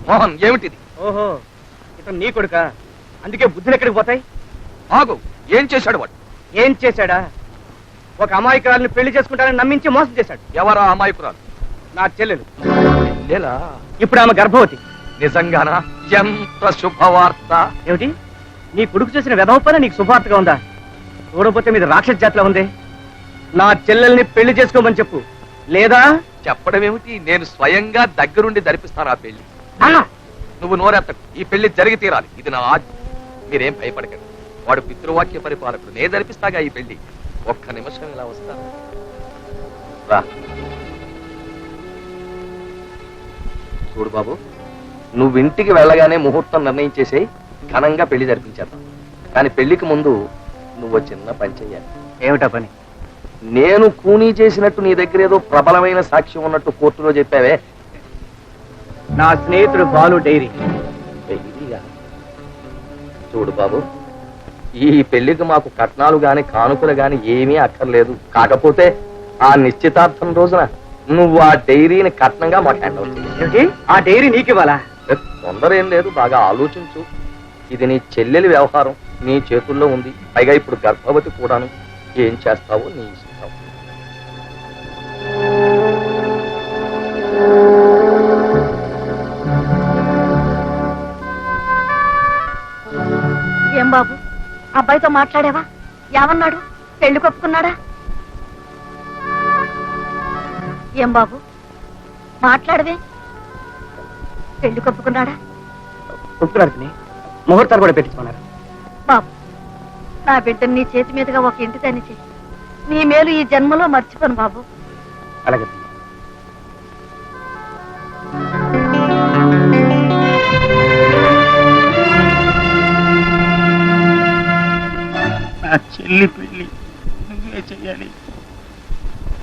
మోహన్ ఏమిటిది? ఓహో, ఇతను నీ కొడుక, అందుకే బుద్ధులు ఎక్కడికి పోతాయి? ఆగు, ఏం చేశాడు వాడు? ఏం చేశాడా? ఒక అమాయకురాలను పెళ్లి చేసుకుంటానని నమ్మించి మోసం చేశాడు. ఎవరా అమాయకురాలు? నా చెల్లెలు. చెల్లెలా? ఇప్పుడు ఆమె గర్భవతి. నిజంగానా? ఎంత శుభవార్త! ఏమిటి, నీ కొడుకు చేసిన వెధవ పని నీకు శుభవార్తగా ఉందా? చూడబోతే మీద రాక్షస జాతిలో ఉంది. నా చెల్లెల్ని పెళ్లి చేసుకోమని చెప్పు, లేదా చెప్పడం ఏమిటి? నేను స్వయంగా దగ్గరుండి జరిపిస్తాను ఆ పెళ్లి. అన్నా, నువ్వు నోరెత్తకు. ఈ పెళ్లి జరిగి తీరాలి. ఇది నా ఆజ్ఞ. మీరేం భయపడకండి. వాడు పితృవాక్య పరిపాలకుడు. నేను జరిపిస్తాగా ఈ పెళ్లి. ఒక్క నిమిషం ఇలా వస్తాను. రా. చూడు బాబు, నువ్వు ఇంటికి వెళ్ళగానే ముహూర్తం నిర్ణయించేసేయి. ఘనంగా పెళ్లి జరిపించేద్దాం. కానీ పెళ్లికి ముందు నువ్వు చిన్న పని చెయ్యాలి. ఏమిటా పని? నేను కూనీ చేసినట్టు నీ దగ్గర ఏదో ప్రబలమైన సాక్ష్యం ఉన్నట్టు కోర్టులో చెప్పావే. నా స్నేహితుడు బాలు డైరీ. డైరీగా? చూడు బాబు, ఈ పెళ్లికి మాకు కట్నాలు గాని కానుకలు గాని ఏమీ అక్కర్లేదు. కాకపోతే ఆ నిశ్చితార్థం రోజున నువ్వు ఆ డైరీని కట్నంగా మాకు హ్యాండ్ అవుతుంది. ఆ డైరీ నీకివ్వాలా? తొందర ఏం లేదు, బాగా ఆలోచించు. ఇది నీ చెల్లెలి వ్యవహారం, నీ చేతుల్లో ఉంది. పైగా ఇప్పుడు గర్భవతి కూడాను. ఏం చేస్తావో నీ ఇష్టం. ఏం బాబు, అబ్బాయితో మాట్లాడావా? ఏమన్నాడు? పెళ్లి కొప్పుకున్నాడా? ఏం బాబు, మాట్లాడవే. పెళ్లి కొప్పుకున్నాడా? ఒప్పుకున్నాడు. ముహూర్తాలు కూడా పెట్టించుకున్నారు. బాబు, నా బిడ్డని నీ చేతి మీదుగా ఒక ఇంటి దాన్ని చేయి. నీ మేలు ఈ జన్మలో మర్చిపోను బాబు. అలాగే. నా చెల్లి పెళ్లి నువ్వే చెయ్యాలి.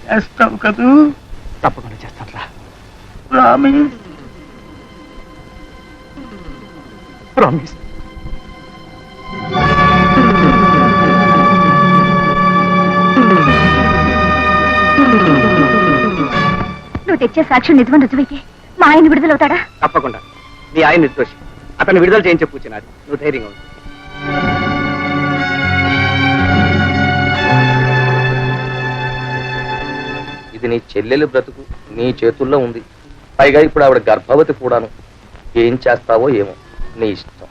చేస్తావు కదూ? తప్పకుండా చేస్తాను రా. ప్రామిస్. ప్రామిస్. నువ్వు తెచ్చే సాక్ష్యం నిజమని రుజువైతే మా ఆయన విడుదలవుతాడా? తప్పకుండా. నీ ఆయన నిర్దోషి. అతను విడుదల చేయించి కూర్చున్నాడు. నువ్వు ధైర్యంగా ఉంది. ఇది నీ చెల్లెలి బ్రతుకు, నీ చేతుల్లో ఉంది. పైగా ఇప్పుడు ఆవిడ గర్భవతి కూడాను. ఏం చేస్తావో ఏమో, నీ ఇష్టం.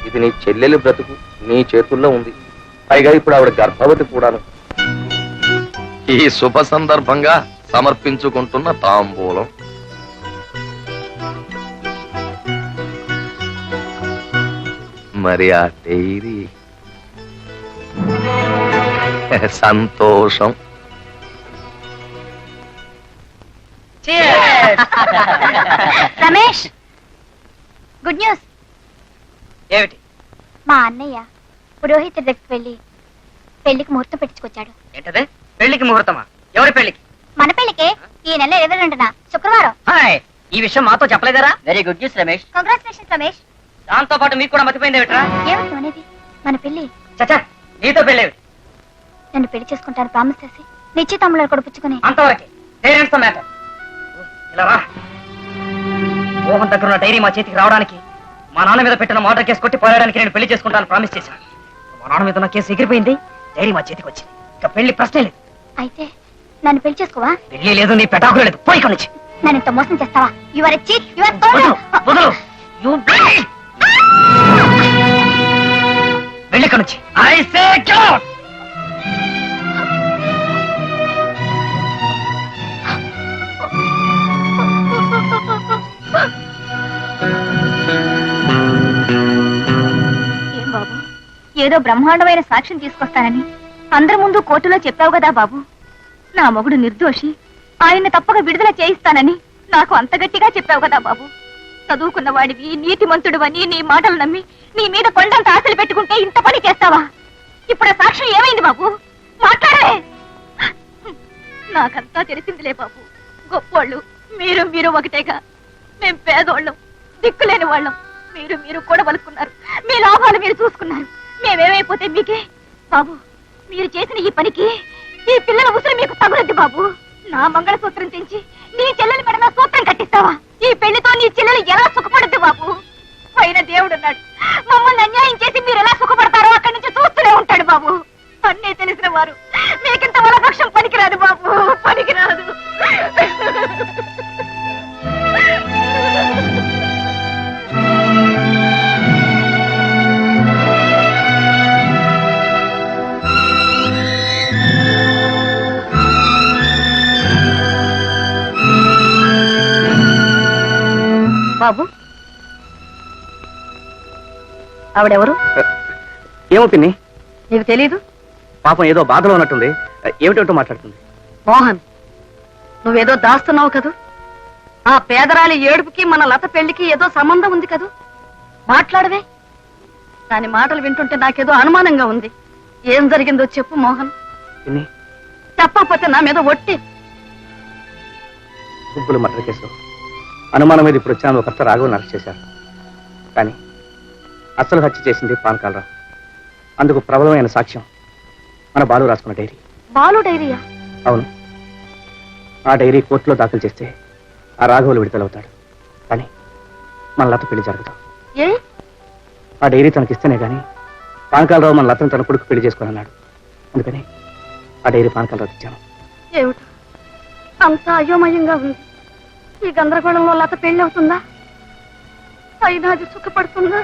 ఇది నీ చెల్లెలి బ్రతుకు, నీ చేతుల్లో ఉంది. పైగా ఇప్పుడు ఆవిడ గర్భవతి కూడాను. ఈ శుభ సందర్భంగా సమర్పించుకుంటున్న తాంబూలం. మరి ఆ డైరీ సంతోషం. Ramesh, good news. ఏమిటి? మా అన్నయ్య పురోహితుడి దగ్గరికి వెళ్ళి పెళ్లికి ముహూర్తం పెట్టించుకొచ్చాడు. ఏంటదే? పెళ్లికి ముహూర్తమా? ఎవరి పెళ్లికి? మన పెళ్లికే ఈ నెల 22న శుక్రవారం. ఈ విషయం మాతో చెప్పలేదరా? Very good news Ramesh. Congratulations Ramesh. దాంతో పాటు మీకు కూడా మతిపోయింది ఏమిట్రా? ఏమిటి అనేది? మన పెళ్లి. చచ్చా, నీతో పెళ్ళేవి. నన్ను పెళ్లి చేసుకుంటాను ప్రామిస్ చేసి నిశ్చితాంబూలాలు కూడా పుచ్చుకుని అంతవరకే. పేరెంట్స్ తో మ్యాటర్. ఇలా రా. మోహన్ దగ్గర ఉన్న డైరీ మా చేతికి రావడానికి, మా నాన్న మీద పెట్టిన మర్డర్ కేసు కొట్టి పోరాడానికి నేను పెళ్లి చేసుకుంటాను ప్రామిస్ చేశాను. మా నాన్న మీద ఉన్న కేసు ఎగిరిపోయింది, డైరీ మా చేతికి వచ్చింది. ఇక పెళ్లి ప్రశ్నే లేదు. అయితే నన్ను పెళ్లి చేసుకోవా? పెళ్లి లేదు, నీ పెటాకులు లేదు. పోయి నుంచి. నన్ను ఇంత మోసం చేస్తావా? You are a cheat. You are వదలు. వెళ్ళి ఇక్కడి నుంచి. I say get out. ఏం బాబు, ఏదో బ్రహ్మాండమైన సాక్ష్యం తీసుకొస్తానని అందరి ముందు కోర్టులో చెప్పావు కదా బాబు. నా మొగుడు నిర్దోషి, ఆయన్ని తప్పక విడుదల చేయిస్తానని నాకు అంత గట్టిగా చెప్పావు కదా బాబు. చదువుకున్న వాడివి, నీతిమంతుడివని నీ మాటలు నమ్మి నీ మీద కొండంత ఆశలు పెట్టుకుంటే ఇంత పని చేస్తావా? ఇప్పుడు సాక్ష్యం ఏమైంది బాబు? మాట్లాడవే. నాకంతా తెలిసిందిలే బాబు. గొప్పోళ్ళు మీరు మీరు ఒకటేగా. మేం పేదోళ్ళం, దిక్కులేని వాళ్ళం. మీరు కూడా వలుకున్నారు. మీ లాభాలు మీరు చూసుకున్నారు. మేము లేకపోతే మీకే బాబు, మీరు చేసిన ఈ పనికి ఈ పిల్లల ఉసురు మీకు తగులద్దు బాబు. నా మంగళసూత్రం తెంచి నీ చెల్లెలు మెడ నా సూత్రం కట్టిస్తావా? ఈ పెళ్లితో నీ చెల్లెలు ఎలా సుఖపడద్దు బాబు? పైన దేవుడున్నాడు, మమ్మల్ని అన్యాయం చేసి మీరు ఎలా సుఖపడతారో అక్కడి నుంచి చూస్తూనే ఉంటాడు బాబు. అన్నీ తెలిసిన వారు మీకింత వలపక్షం పనికిరాదు బాబు, పనికిరాదు. బాబు, ఆవిడెవరు? ఏమో పిన్ని, నీకు తెలీదు? పాపం ఏదో బాధలో ఉన్నట్టుంది. ఏమిటో మాట్లాడుతుంది. మోహన్, నువ్వేదో దాస్తున్నావు కదూ. ఆ పేదరాలి ఏడుపుకి మన లత పెళ్లికి ఏదో సంబంధం ఉంది కదూ. మాట్లాడవే. దాని మాటలు వింటుంటే నాకేదో అనుమానంగా ఉంది. ఏం జరిగిందో చెప్పు మోహన్. పిన్ని, చెప్పకపోతే నా మీద ఒట్టి. సుబ్బుల మర్డర్ కేసులో అనుమానం మీద ఇప్పుడు వచ్చిన ఒక రాఘవన్ అరెస్ట్ చేశారు. కానీ అసలు హత్య చేసింది పానకాలరావు. అందుకు ప్రబలమైన సాక్ష్యం మన బాలు రాసుకున్న డైరీ. బాలు డైరీయా? అవును. ఆ డైరీ కోర్టులో దాఖలు చేస్తే ఆ రాఘవులు విడుదలవుతాడు. కానీ మన లత పెళ్లి జరుగుతాం. ఏ? ఆ డైరీ తనకిస్తేనే గాని పానకాలరావు మన లతను తన కొడుకు పెళ్లి చేసుకుని అన్నాడు. అందుకని ఆ డైరీ పానకాలరావు ఇచ్చాను. ఏమిటి అంతా అయోమయంగా ఉంది. ఈ గందరగోళంలో లత పెళ్లి అవుతుందా? అయినా అది సుఖపడుతుందా?